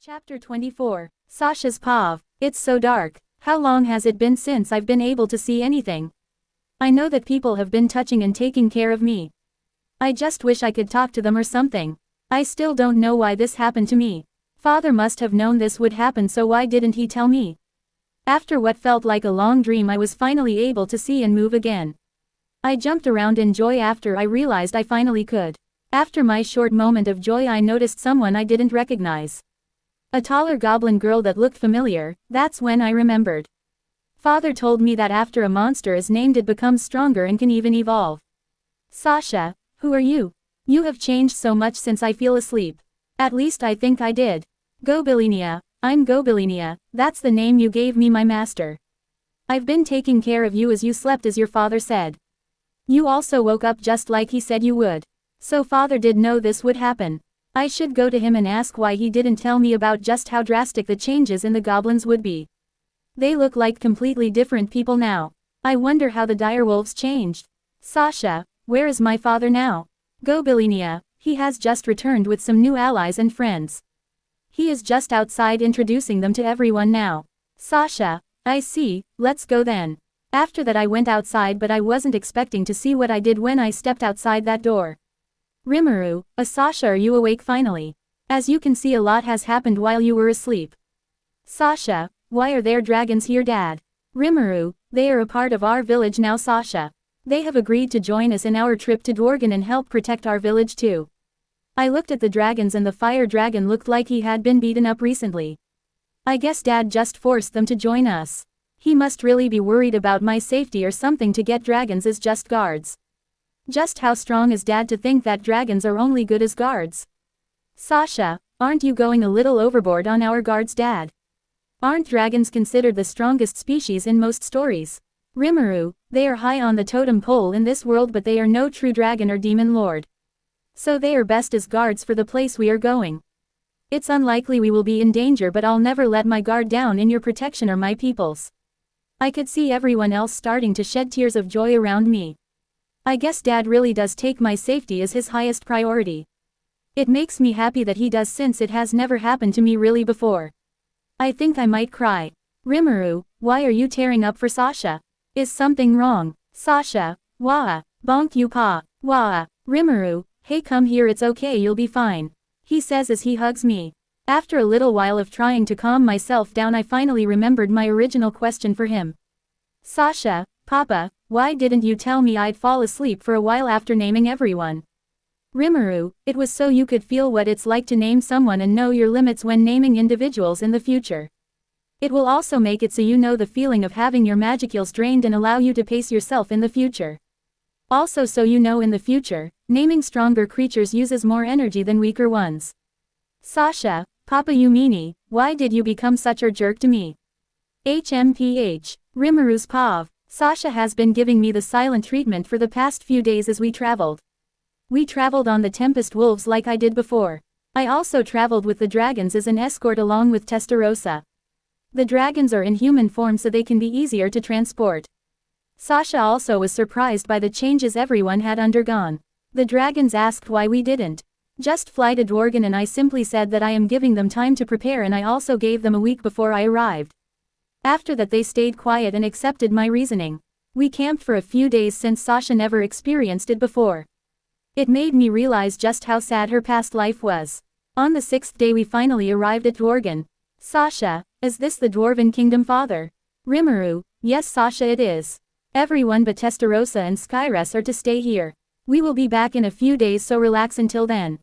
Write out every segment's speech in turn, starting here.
Chapter 24. Sasha's Pav. It's so dark. How long has it been since I've been able to see anything? I know that people have been touching and taking care of me. I just wish I could talk to them or something. I still don't know why this happened to me. Father must have known this would happen, so why didn't he tell me? After what felt like a long dream, I was finally able to see and move again. I jumped around in joy after I realized I finally could. After my short moment of joy, I noticed someone I didn't recognize. A taller goblin girl that looked familiar. That's when I remembered. Father told me that after a monster is named, it becomes stronger and can even evolve. Sasha, who are you? You have changed so much since I fell asleep. At least I think I did. Gobilinia, I'm Gobilinia, that's the name you gave me, my master. I've been taking care of you as you slept, as your father said. You also woke up just like he said you would. So father did know this would happen. I should go to him and ask why he didn't tell me about just how drastic the changes in the goblins would be. They look like completely different people now. I wonder how the direwolves changed. Sasha, where is my father now? Gobilinia, he has just returned with some new allies and friends. He is just outside introducing them to everyone now. Sasha, I see, let's go then. After that I went outside, but I wasn't expecting to see what I did when I stepped outside that door. Rimuru, Sasha, are you awake finally? As you can see, a lot has happened while you were asleep. Sasha, why are there dragons here, Dad? Rimuru, they are a part of our village now, Sasha. They have agreed to join us in our trip to Dworgen and help protect our village too. I looked at the dragons and the fire dragon looked like he had been beaten up recently. I guess Dad just forced them to join us. He must really be worried about my safety or something to get dragons as just guards. Just how strong is Dad to think that dragons are only good as guards? Sasha, aren't you going a little overboard on our guards, Dad? Aren't dragons considered the strongest species in most stories? Rimuru, they are high on the totem pole in this world, but they are no true dragon or demon lord. So they are best as guards for the place we are going. It's unlikely we will be in danger, but I'll never let my guard down in your protection or my people's. I could see everyone else starting to shed tears of joy around me. I guess Dad really does take my safety as his highest priority. It makes me happy that he does, since it has never happened to me really before. I think I might cry. Rimuru, why are you tearing up for Sasha? Is something wrong? Sasha, wah, bonk you pa, wah. Rimuru, hey, come here, it's okay, you'll be fine. He says as he hugs me. After a little while of trying to calm myself down, I finally remembered my original question for him. Sasha, Papa, why didn't you tell me I'd fall asleep for a while after naming everyone? Rimuru, it was so you could feel what it's like to name someone and know your limits when naming individuals in the future. It will also make it so you know the feeling of having your magicals drained and allow you to pace yourself in the future. Also, so you know in the future, naming stronger creatures uses more energy than weaker ones. Sasha, Papa, you meanie, why did you become such a jerk to me? HMPH. Rimuru's Pav. Sasha has been giving me the silent treatment for the past few days as we traveled. We traveled on the Tempest wolves like I did before. I also traveled with the dragons as an escort along with Testarossa. The dragons are in human form, so they can be easier to transport. Sasha also was surprised by the changes everyone had undergone. The dragons asked why we didn't just fly to Dworgen, and I simply said that I am giving them time to prepare, and I also gave them a week before I arrived. After that they stayed quiet and accepted my reasoning. We camped for a few days since Sasha never experienced it before. It made me realize just how sad her past life was. On the 6th day we finally arrived at Dworgen. Sasha, is this the Dwarven Kingdom, Father? Rimuru, yes Sasha, it is. Everyone but Testarossa and Skyres are to stay here. We will be back in a few days, so relax until then.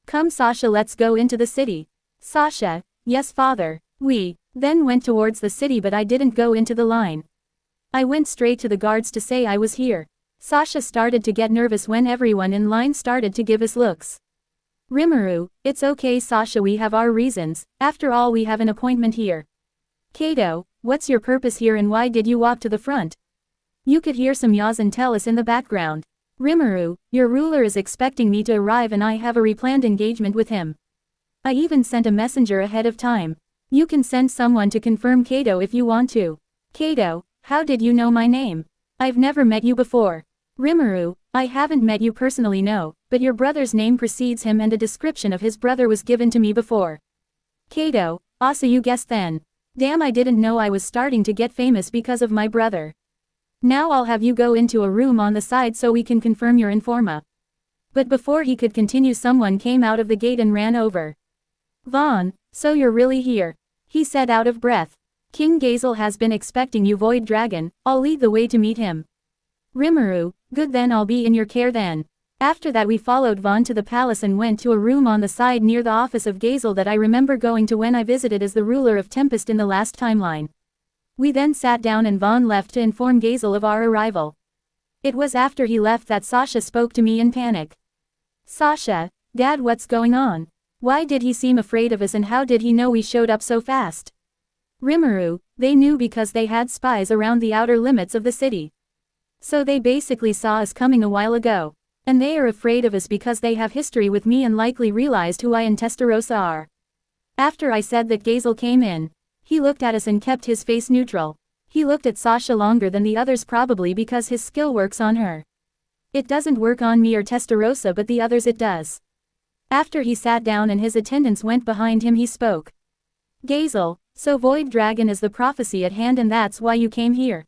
Come Sasha, let's go into the city. Sasha, yes Father. We then went towards the city, but I didn't go into the line. I went straight to the guards to say I was here. Sasha started to get nervous when everyone in line started to give us looks. Rimuru, it's okay Sasha, we have our reasons, after all we have an appointment here. Kato, what's your purpose here and why did you walk to the front? You could hear some yaws and tell us in the background. Rimuru, your ruler is expecting me to arrive and I have a replanned engagement with him. I even sent a messenger ahead of time. You can send someone to confirm Kato if you want to. Kato, how did you know my name? I've never met you before. Rimuru, I haven't met you personally, no, but your brother's name precedes him and a description of his brother was given to me before. Kato, also you guessed then. Damn, I didn't know I was starting to get famous because of my brother. Now I'll have you go into a room on the side so we can confirm your informa. But before he could continue, someone came out of the gate and ran over. Vaughn, so you're really here, he said out of breath. King Gazel has been expecting you, Void Dragon. I'll lead the way to meet him. Rimuru, good, then I'll be in your care then. After that we followed Vaughn to the palace and went to a room on the side near the office of Gazel that I remember going to when I visited as the ruler of Tempest in the last timeline. We then sat down and Vaughn left to inform Gazel of our arrival. It was after he left that Sasha spoke to me in panic. Sasha, Dad, what's going on? Why did he seem afraid of us and how did he know we showed up so fast? Rimuru, they knew because they had spies around the outer limits of the city. So they basically saw us coming a while ago. And they are afraid of us because they have history with me and likely realized who I and Testarossa are. After I said that, Gazel came in. He looked at us and kept his face neutral. He looked at Sasha longer than the others, probably because his skill works on her. It doesn't work on me or Testarossa, but the others it does. After he sat down and his attendants went behind him, he spoke. Gazel, so Void Dragon is the prophecy at hand and that's why you came here?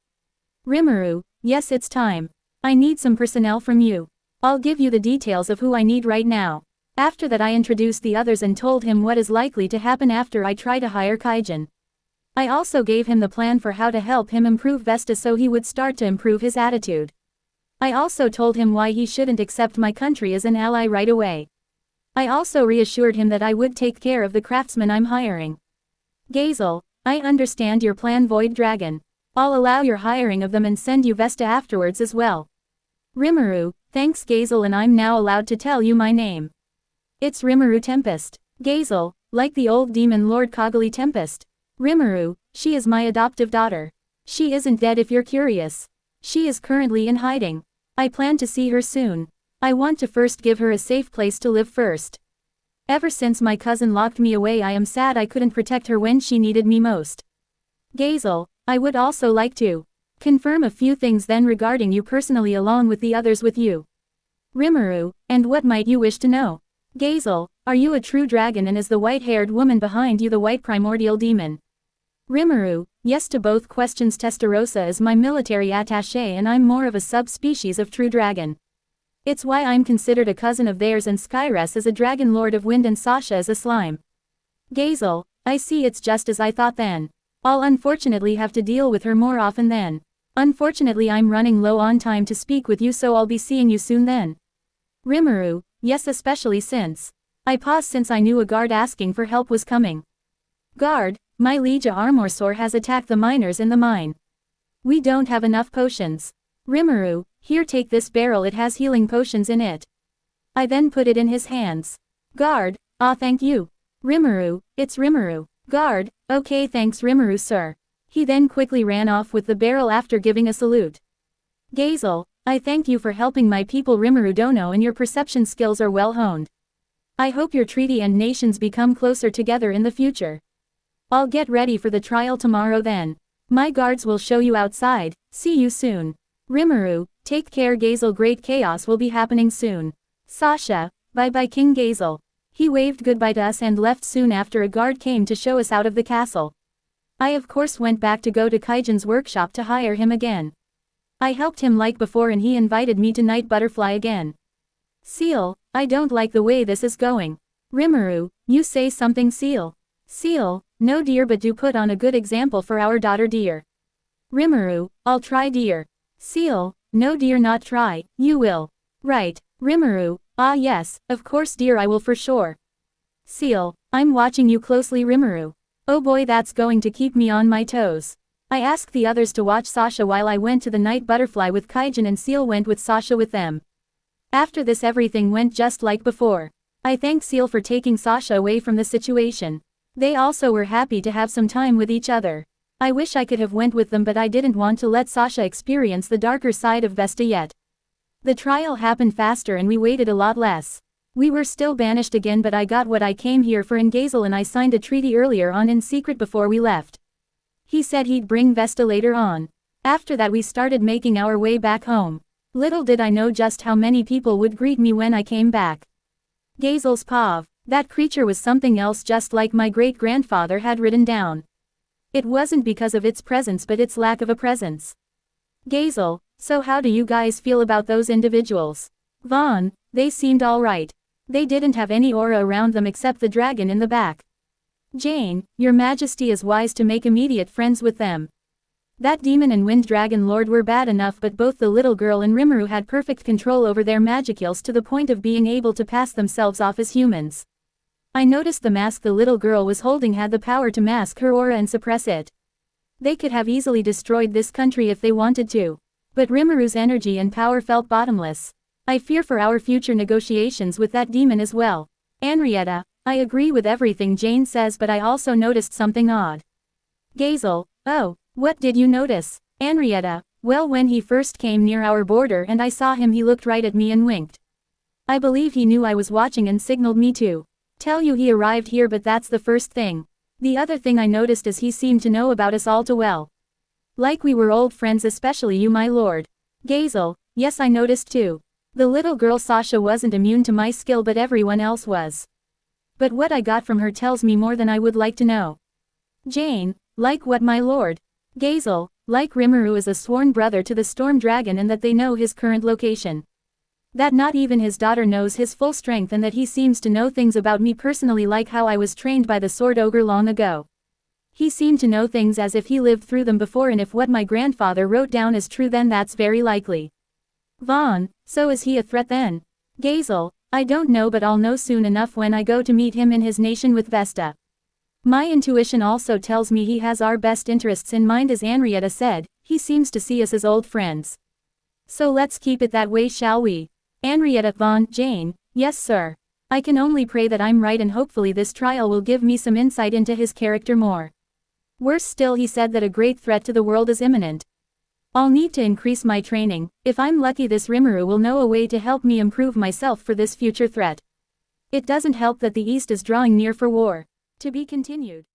Rimuru, yes, it's time. I need some personnel from you. I'll give you the details of who I need right now. After that I introduced the others and told him what is likely to happen after I try to hire Kaijin. I also gave him the plan for how to help him improve Vesta so he would start to improve his attitude. I also told him why he shouldn't accept my country as an ally right away. I also reassured him that I would take care of the craftsmen I'm hiring. Gazel, I understand your plan, Void Dragon. I'll allow your hiring of them and send you Vesta afterwards as well. Rimuru, thanks Gazel, and I'm now allowed to tell you my name. It's Rimuru Tempest. Gazel, like the old demon Lord Kogali Tempest. Rimuru, she is my adoptive daughter. She isn't dead if you're curious. She is currently in hiding. I plan to see her soon. I want to first give her a safe place to live first. Ever since my cousin locked me away, I am sad I couldn't protect her when she needed me most. Gazel, I would also like to confirm a few things then regarding you personally along with the others with you. Rimuru, and what might you wish to know? Gazel, are you a true dragon and is the white-haired woman behind you the white primordial demon? Rimuru, yes to both questions. Testarossa is my military attaché and I'm more of a subspecies of true dragon. It's why I'm considered a cousin of theirs, and Skyress is a dragon lord of wind and Sasha is a slime. Gazel, I see, it's just as I thought then. I'll unfortunately have to deal with her more often then. Unfortunately I'm running low on time to speak with you, so I'll be seeing you soon then. Rimuru, yes, especially since I paused since I knew a guard asking for help was coming. Guard, my liege Armorsor has attacked the miners in the mine. We don't have enough potions. Rimuru, here, take this barrel, it has healing potions in it. I then put it in his hands. Guard, ah, thank you. Rimuru, it's Rimuru. Guard, okay, thanks Rimuru sir. He then quickly ran off with the barrel after giving a salute. Gazel, I thank you for helping my people Rimuru Dono, and your perception skills are well honed. I hope your treaty and nations become closer together in the future. I'll get ready for the trial tomorrow then. My guards will show you outside, see you soon. Rimuru, take care Gazel, great chaos will be happening soon. Sasha, bye-bye King Gazel. He waved goodbye to us and left soon after a guard came to show us out of the castle. I of course went back to go to Kaijin's workshop to hire him again. I helped him like before and he invited me to Night Butterfly again. Seal, I don't like the way this is going. Rimuru, you say something Seal. Seal, no dear, but do put on a good example for our daughter dear. Rimuru, I'll try dear. Seal, no dear, not try, you will. Right. Rimuru, ah yes, of course dear, I will for sure. Seal, I'm watching you closely Rimuru. Oh boy, that's going to keep me on my toes. I asked the others to watch Sasha while I went to the Night Butterfly with Kaijin, and Seal went with Sasha with them. After this everything went just like before. I thank Seal for taking Sasha away from the situation. They also were happy to have some time with each other. I wish I could have went with them, but I didn't want to let Sasha experience the darker side of Vesta yet. The trial happened faster and we waited a lot less. We were still banished again, but I got what I came here for in Gazel, and I signed a treaty earlier on in secret before we left. He said he'd bring Vesta later on. After that we started making our way back home. Little did I know just how many people would greet me when I came back. Gazel's Pav. That creature was something else, just like my great-grandfather had written down. It wasn't because of its presence but its lack of a presence. Gazel, so how do you guys feel about those individuals? Vaughn, they seemed alright. They didn't have any aura around them except the dragon in the back. Jane, your majesty is wise to make immediate friends with them. That demon and wind dragon lord were bad enough, but both the little girl and Rimuru had perfect control over their magicals to the point of being able to pass themselves off as humans. I noticed the mask the little girl was holding had the power to mask her aura and suppress it. They could have easily destroyed this country if they wanted to. But Rimuru's energy and power felt bottomless. I fear for our future negotiations with that demon as well. Henrietta, I agree with everything Jane says, but I also noticed something odd. Gazel, oh, what did you notice? Henrietta, well, when he first came near our border and I saw him, he looked right at me and winked. I believe he knew I was watching and signaled me to tell you he arrived here, but that's the first thing. The other thing I noticed is he seemed to know about us all too well. Like we were old friends, especially you, my lord. Gazel, yes, I noticed too. The little girl Sasha wasn't immune to my skill, but everyone else was. But what I got from her tells me more than I would like to know. Jane, like what, my lord? Gazel, like Rimuru is a sworn brother to the storm dragon and that they know his current location. That not even his daughter knows his full strength, and that he seems to know things about me personally, like how I was trained by the sword ogre long ago. He seemed to know things as if he lived through them before, and if what my grandfather wrote down is true, then that's very likely. Vaughn, so is he a threat then? Gazel, I don't know, but I'll know soon enough when I go to meet him in his nation with Vesta. My intuition also tells me he has our best interests in mind, as Henrietta said, he seems to see us as old friends. So let's keep it that way, shall we? Henrietta, Vaughn, Jane, yes sir. I can only pray that I'm right, and hopefully this trial will give me some insight into his character more. Worse still, he said that a great threat to the world is imminent. I'll need to increase my training. If I'm lucky, this Rimuru will know a way to help me improve myself for this future threat. It doesn't help that the East is drawing near for war. To be continued.